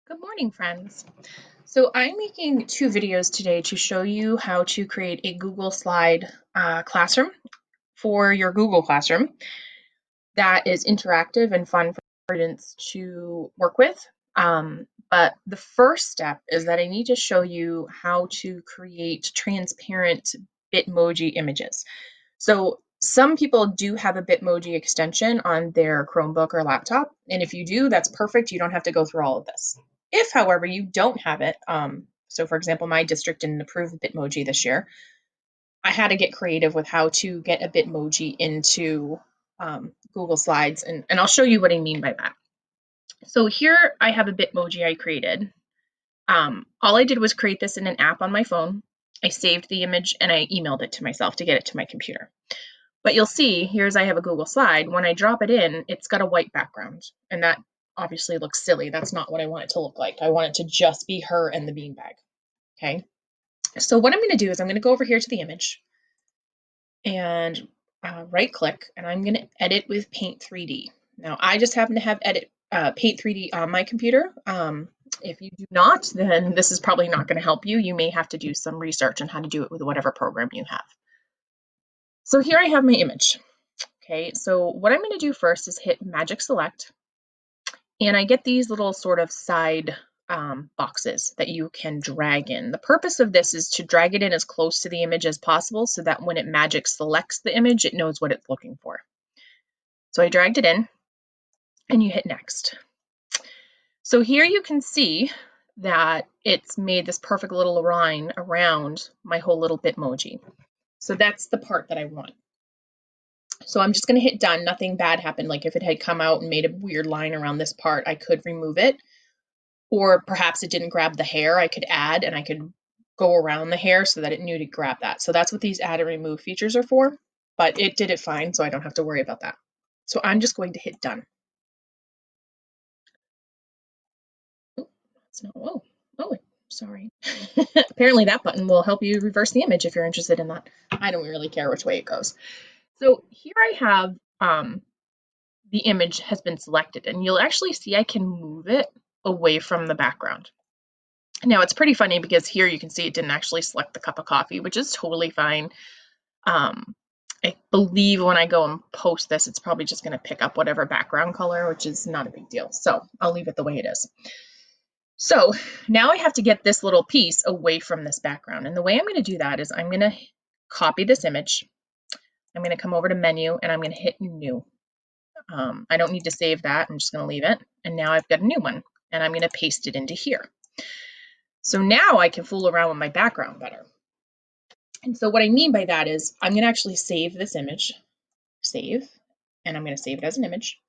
Good morning, friends. So I'm making two videos today to show you how to create a Google Slide classroom for your Google Classroom that is interactive and fun for students to work with. But the first step is that I need to show you how to create transparent Bitmoji images. So some people do have a Bitmoji extension on their Chromebook or laptop, and if you do, that's perfect. You don't have to go through all of this. If, however, you don't have it, so for example, my district didn't approve Bitmoji this year, I had to get creative with how to get a Bitmoji into Google Slides, and I'll show you what I mean by that. So here I have a Bitmoji I created. All I did was create this in an app on my phone. I saved the image and I emailed it to myself to get it to my computer. But you'll see, here's I have a Google Slide. When I drop it in, it's got a white background, and that obviously looks silly. That's not what I want it to look like. I want it to just be her and the beanbag. Okay. So what I'm going to do is I'm going to go over here to the image and right click, and I'm going to edit with Paint 3D. Now I just happen to have Paint 3D on my computer. If you do not, then this is probably not going to help you. You may have to do some research on how to do it with whatever program you have. So here I have my image. Okay, so what I'm going to do first is hit Magic Select, and I get these little sort of side boxes that you can drag in. The purpose of this is to drag it in as close to the image as possible so that when it magic selects the image, it knows what it's looking for. So I dragged it in, and you hit Next. So here you can see that it's made this perfect little line around my whole little Bitmoji. So that's the part that I want. So I'm just going to hit done. Nothing bad happened. Like if it had come out and made a weird line around this part, I could remove it. Or perhaps it didn't grab the hair, I could add and I could go around the hair so that it knew to grab that. So that's what these add and remove features are for. But it did it fine, so I don't have to worry about that. So I'm just going to hit done. Oh, that's not, sorry. Apparently that button will help you reverse the image if you're interested in that. I don't really care which way it goes. So here I have the image has been selected, and you'll actually see I can move it away from the background. Now it's pretty funny because here you can see it didn't actually select the cup of coffee, which is totally fine. I believe when I go and post this, it's probably just going to pick up whatever background color, which is not a big deal. So I'll leave it the way it is. So now I have to get this little piece away from this background. And the way I'm going to do that is I'm going to copy this image. I'm going to come over to menu and I'm going to hit new. I don't need to save that. I'm just going to leave it. And now I've got a new one and I'm going to paste it into here. So now I can fool around with my background better. And so what I mean by that is I'm going to actually save this image, save, and I'm going to save it as an image.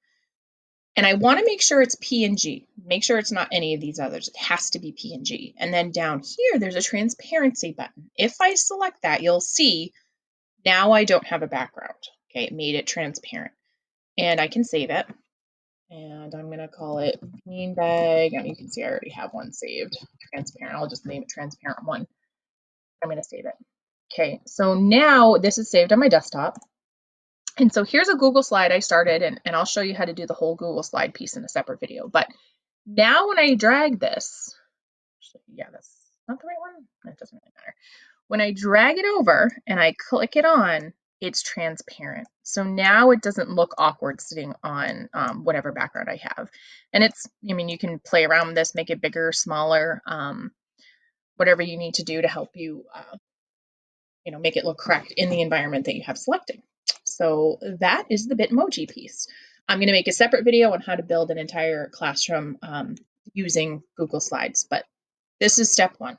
And I want to make sure it's PNG. Make sure it's not any of these others. It has to be PNG. And then down here, there's a transparency button. If I select that, you'll see now I don't have a background. Okay, it made it transparent. And I can save it. And I'm going to call it beanbag. And you can see I already have one saved, transparent. I'll just name it transparent one. I'm going to save it. Okay, so now this is saved on my desktop. And so here's a Google slide I started, and I'll show you how to do the whole Google slide piece in a separate video. But now when I drag this, yeah, that's not the right one. It doesn't really matter. When I drag it over and I click it on, it's transparent. So now it doesn't look awkward sitting on whatever background I have. And it's, I mean, you can play around with this, make it bigger, smaller, whatever you need to do to help you make it look correct in the environment that you have selected. So that is the Bitmoji piece. I'm going to make a separate video on how to build an entire classroom using Google Slides, but this is step one.